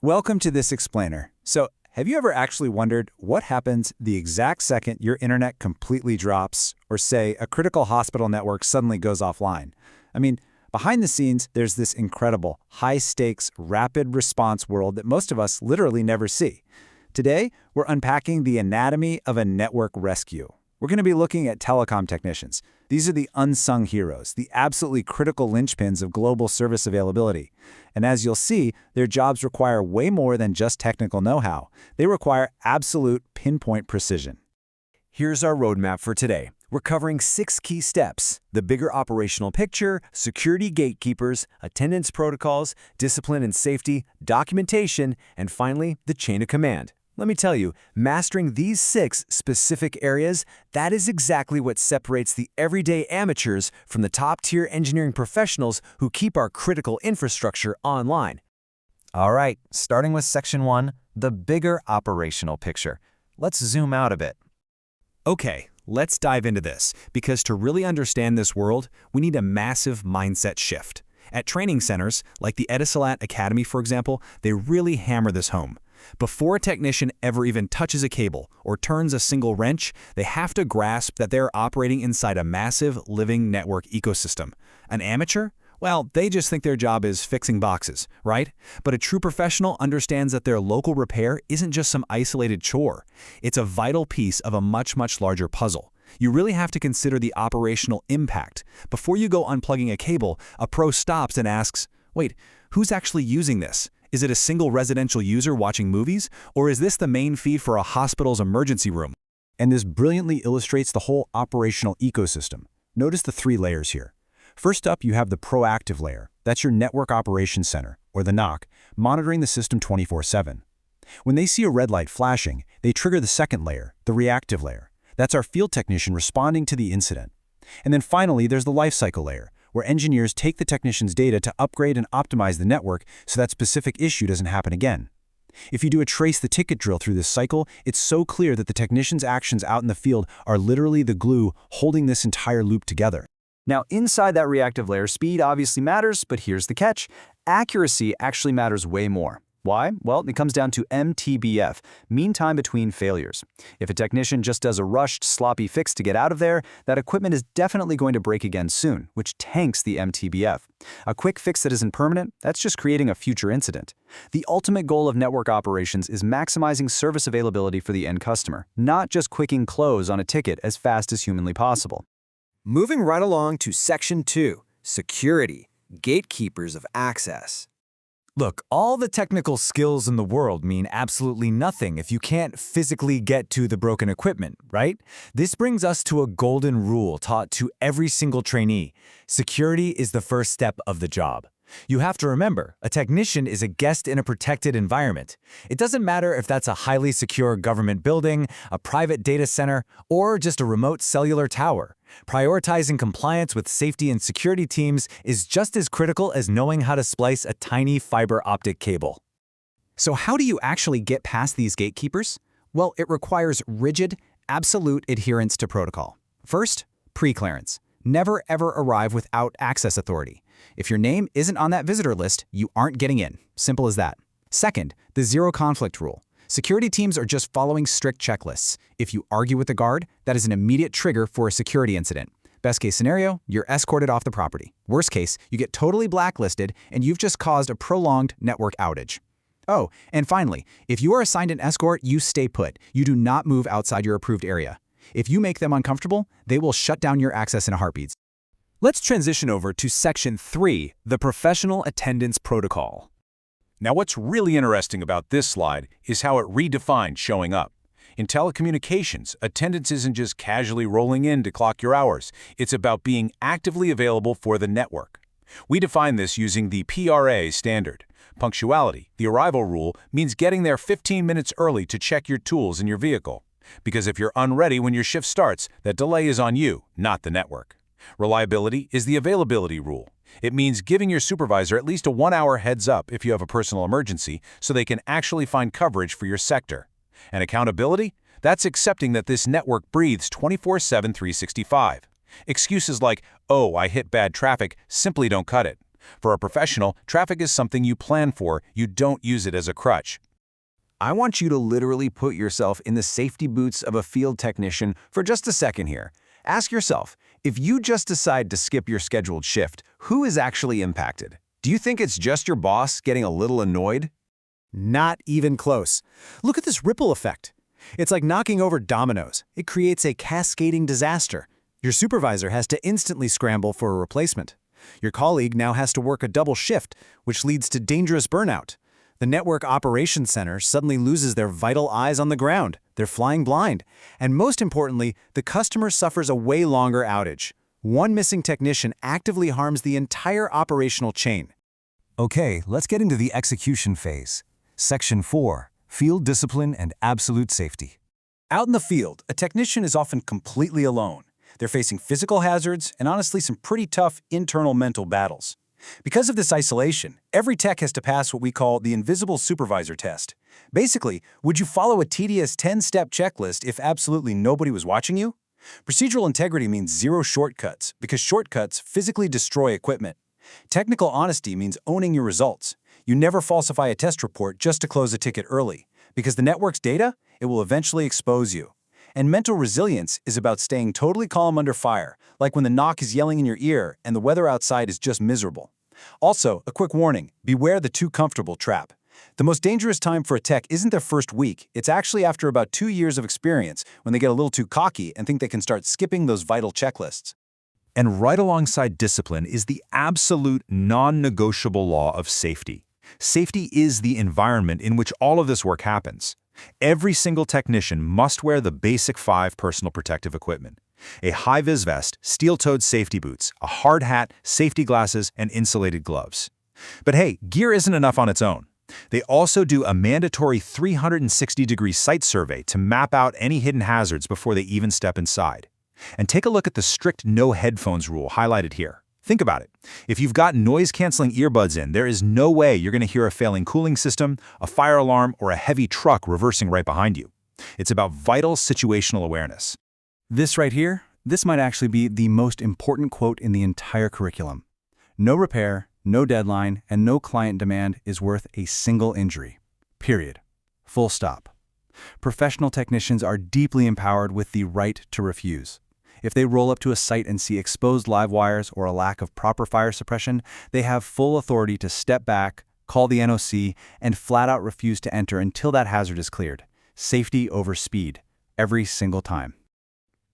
Welcome to this explainer. So, have you ever actually wondered what happens the exact second your internet completely drops, or say a critical hospital network suddenly goes offline? I mean, behind the scenes, there's this incredible, high-stakes, rapid response world that most of us literally never see. Today, we're unpacking the anatomy of a network rescue. We're going to be looking at telecom technicians. These are the unsung heroes, the absolutely critical linchpins of global service availability. And as you'll see, their jobs require way more than just technical know-how. They require absolute pinpoint precision. Here's our roadmap for today. We're covering 6 key steps: the bigger operational picture, security gatekeepers, attendance protocols, discipline and safety, documentation, and finally, the chain of command. Let me tell you, mastering these 6 specific areas, that is exactly what separates the everyday amateurs from the top-tier engineering professionals who keep our critical infrastructure online. All right, starting with Section 1, the bigger operational picture. Let's zoom out a bit. Okay, let's dive into this, because to really understand this world, we need a massive mindset shift. At training centers, like the Etisalat Academy, for example, they really hammer this home. Before a technician ever even touches a cable or turns a single wrench, they have to grasp that they're operating inside a massive, living network ecosystem. An amateur? Well, they just think their job is fixing boxes, right? But a true professional understands that their local repair isn't just some isolated chore. It's a vital piece of a much, much larger puzzle. You really have to consider the operational impact. Before you go unplugging a cable, a pro stops and asks, wait, who's actually using this? Is it a single residential user watching movies, or is this the main feed for a hospital's emergency room? And this brilliantly illustrates the whole operational ecosystem. Notice the 3 layers here. First up, you have the proactive layer. That's your Network Operations Center, or the NOC, monitoring the system 24/7. When they see a red light flashing, they trigger the second layer, the reactive layer. That's our field technician responding to the incident. And then finally, there's the lifecycle layer, where engineers take the technician's data to upgrade and optimize the network so that specific issue doesn't happen again. If you do a trace the ticket drill through this cycle, it's so clear that the technician's actions out in the field are literally the glue holding this entire loop together. Now, inside that reactive layer, speed obviously matters, but here's the catch. Accuracy actually matters way more. Why? Well, it comes down to MTBF, mean time between failures. If a technician just does a rushed, sloppy fix to get out of there, that equipment is definitely going to break again soon, which tanks the MTBF. A quick fix that isn't permanent, that's just creating a future incident. The ultimate goal of network operations is maximizing service availability for the end customer, not just quicking close on a ticket as fast as humanly possible. Moving right along to Section 2, security, gatekeepers of access. Look, all the technical skills in the world mean absolutely nothing if you can't physically get to the broken equipment, right? This brings us to a golden rule taught to every single trainee. Security is the first step of the job. You have to remember, a technician is a guest in a protected environment. It doesn't matter if that's a highly secure government building, a private data center, or just a remote cellular tower. Prioritizing compliance with safety and security teams is just as critical as knowing how to splice a tiny fiber optic cable. So how do you actually get past these gatekeepers? Well, it requires rigid, absolute adherence to protocol. First, pre-clearance. Never ever arrive without access authority. If your name isn't on that visitor list, you aren't getting in. Simple as that. Second, the zero conflict rule. Security teams are just following strict checklists. If you argue with the guard, that is an immediate trigger for a security incident. Best case scenario, you're escorted off the property. Worst case, you get totally blacklisted and you've just caused a prolonged network outage. Oh, and finally, if you are assigned an escort, you stay put. You do not move outside your approved area. If you make them uncomfortable, they will shut down your access in a heartbeat. Let's transition over to Section 3, the professional attendance protocol. Now, what's really interesting about this slide is how it redefines showing up. In telecommunications, attendance isn't just casually rolling in to clock your hours. It's about being actively available for the network. We define this using the PRA standard. Punctuality, the arrival rule, means getting there 15 minutes early to check your tools in your vehicle. Because if you're unready when your shift starts, that delay is on you, not the network. Reliability is the availability rule. It means giving your supervisor at least a 1-hour heads up if you have a personal emergency so they can actually find coverage for your sector. And accountability? That's accepting that this network breathes 24/7, 365. Excuses like, oh, I hit bad traffic, simply don't cut it. For a professional, traffic is something you plan for, you don't use it as a crutch. I want you to literally put yourself in the safety boots of a field technician for just a second here. Ask yourself, if you just decide to skip your scheduled shift, who is actually impacted? Do you think it's just your boss getting a little annoyed? Not even close. Look at this ripple effect. It's like knocking over dominoes. It creates a cascading disaster. Your supervisor has to instantly scramble for a replacement. Your colleague now has to work a double shift, which leads to dangerous burnout. The network operations center suddenly loses their vital eyes on the ground. They're flying blind. And most importantly, the customer suffers a way longer outage. One missing technician actively harms the entire operational chain. Okay, let's get into the execution phase. Section 4, Field Discipline and Absolute Safety. Out in the field, a technician is often completely alone. They're facing physical hazards and honestly some pretty tough internal mental battles. Because of this isolation, every tech has to pass what we call the invisible supervisor test. Basically, would you follow a tedious 10-step checklist if absolutely nobody was watching you? Procedural integrity means zero shortcuts, because shortcuts physically destroy equipment. Technical honesty means owning your results. You never falsify a test report just to close a ticket early, because the network's data, it will eventually expose you. And mental resilience is about staying totally calm under fire, like when the knock is yelling in your ear and the weather outside is just miserable. Also, a quick warning, beware the too comfortable trap. The most dangerous time for a tech isn't their first week, it's actually after about 2 years of experience when they get a little too cocky and think they can start skipping those vital checklists. And right alongside discipline is the absolute non-negotiable law of safety. Safety is the environment in which all of this work happens. Every single technician must wear the basic 5 personal protective equipment: a high-vis vest, steel-toed safety boots, a hard hat, safety glasses, and insulated gloves. But hey, gear isn't enough on its own. They also do a mandatory 360-degree site survey to map out any hidden hazards before they even step inside. And take a look at the strict no headphones rule highlighted here. Think about it. If you've got noise-canceling earbuds in, there is no way you're going to hear a failing cooling system, a fire alarm, or a heavy truck reversing right behind you. It's about vital situational awareness. This right here, this might actually be the most important quote in the entire curriculum. No repair, no deadline, and no client demand is worth a single injury. Period. Full stop. Professional technicians are deeply empowered with the right to refuse. If they roll up to a site and see exposed live wires or a lack of proper fire suppression, they have full authority to step back, call the NOC, and flat out refuse to enter until that hazard is cleared. Safety over speed, every single time.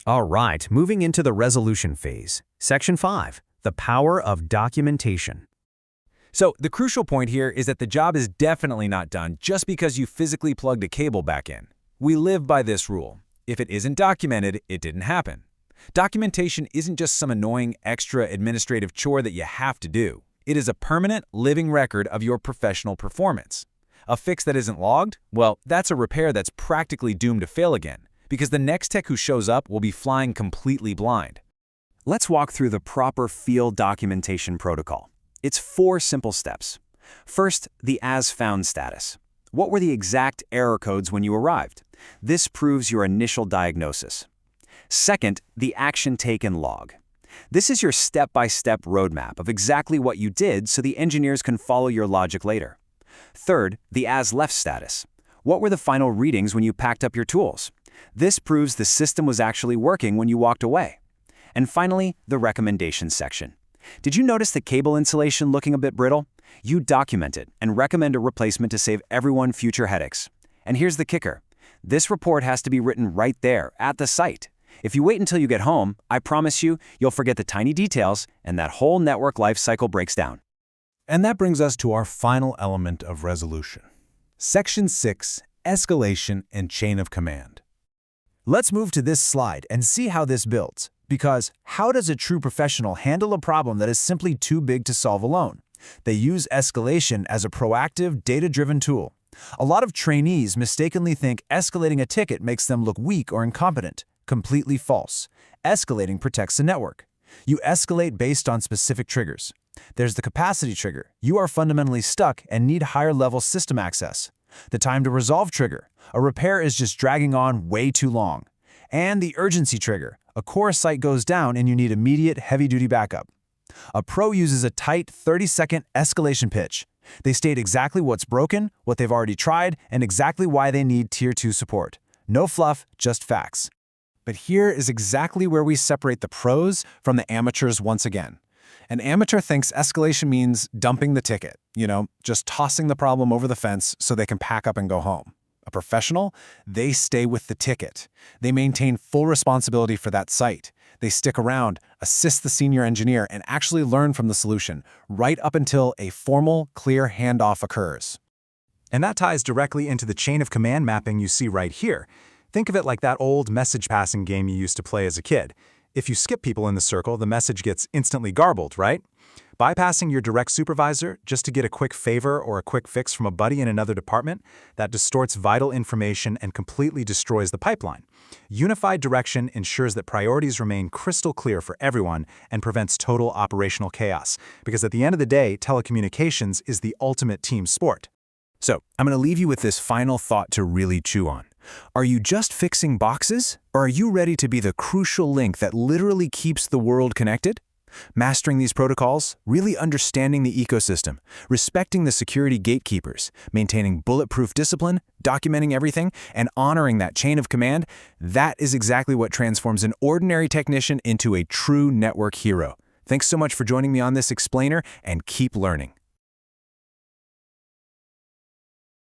All right, moving into the resolution phase. Section 5, the power of documentation. So the crucial point here is that the job is definitely not done just because you physically plugged a cable back in. We live by this rule. If it isn't documented, it didn't happen. Documentation isn't just some annoying extra administrative chore that you have to do. It is a permanent, living record of your professional performance. A fix that isn't logged? Well, that's a repair that's practically doomed to fail again, because the next tech who shows up will be flying completely blind. Let's walk through the proper field documentation protocol. It's 4 simple steps. First, the as-found status. What were the exact error codes when you arrived? This proves your initial diagnosis. Second, the action taken log. This is your step-by-step roadmap of exactly what you did so the engineers can follow your logic later. Third, the as-left status. What were the final readings when you packed up your tools? This proves the system was actually working when you walked away. And finally, the recommendations section. Did you notice the cable insulation looking a bit brittle? You document it and recommend a replacement to save everyone future headaches. And here's the kicker. This report has to be written right there at the site. If you wait until you get home, I promise you, you'll forget the tiny details and that whole network life cycle breaks down. And that brings us to our final element of resolution. Section 6, Escalation and Chain of Command. Let's move to this slide and see how this builds. Because how does a true professional handle a problem that is simply too big to solve alone? They use escalation as a proactive, data-driven tool. A lot of trainees mistakenly think escalating a ticket makes them look weak or incompetent. Completely false. Escalating protects the network. You escalate based on specific triggers. There's the capacity trigger. You are fundamentally stuck and need higher-level system access. The time to resolve trigger. A repair is just dragging on way too long. And the urgency trigger. A core site goes down and you need immediate heavy-duty backup. A pro uses a tight 30-second escalation pitch. They state exactly what's broken, what they've already tried, and exactly why they need Tier 2 support. No fluff, just facts. But here is exactly where we separate the pros from the amateurs once again. An amateur thinks escalation means dumping the ticket, just tossing the problem over the fence so they can pack up and go home. A professional, they stay with the ticket. They maintain full responsibility for that site. They stick around, assist the senior engineer, and actually learn from the solution, right up until a formal, clear handoff occurs. And that ties directly into the chain of command mapping you see right here. Think of it like that old message passing game you used to play as a kid. If you skip people in the circle, the message gets instantly garbled, right? Bypassing your direct supervisor just to get a quick favor or a quick fix from a buddy in another department, that distorts vital information and completely destroys the pipeline. Unified direction ensures that priorities remain crystal clear for everyone and prevents total operational chaos, because at the end of the day, telecommunications is the ultimate team sport. So, I'm going to leave you with this final thought to really chew on. Are you just fixing boxes, or are you ready to be the crucial link that literally keeps the world connected? Mastering these protocols, really understanding the ecosystem, respecting the security gatekeepers, maintaining bulletproof discipline, documenting everything, and honoring that chain of command, that is exactly what transforms an ordinary technician into a true network hero. Thanks so much for joining me on this explainer, and keep learning.